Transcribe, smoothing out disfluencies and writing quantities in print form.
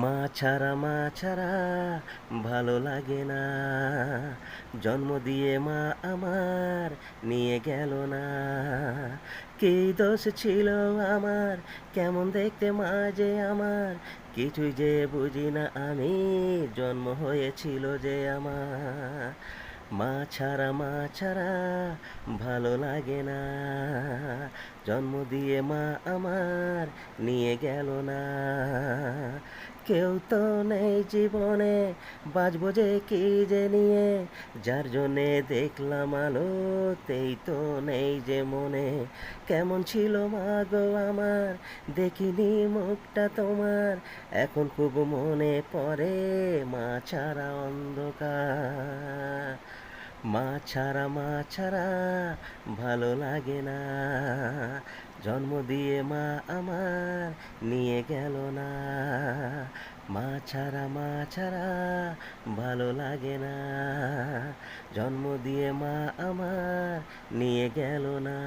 মা ছাড়া ভালো লাগে না, জন্ম দিয়ে মা আমার নিয়ে গেল না। কি দোষ ছিল আমার, কেমন দেখতে মা যে আমার, কিছুই যে বুঝি না আমি, জন্ম হয়েছিল যে আমার। মা ছাড়া ভালো লাগে না, জন্ম দিয়ে মা আমার নিয়ে গেল না। কেউ তো নেই জীবনে, বাঁচবো যে কি যে নিয়ে, যার জন্যে দেখলাম আলো, তেই তো নেই যে মনে। কেমন ছিল মা গো আমার, দেখিনি মুখটা তোমার, এখন খুব মনে পড়ে, মা ছাড়া অন্ধকার। মা ছাড়া ভালো লাগে না, জন্ম দিয়ে মা আমার নিয়ে গেল না। মা ছাড়া ভালো লাগে না, জন্ম দিয়ে মা আমার নিয়ে গেল না।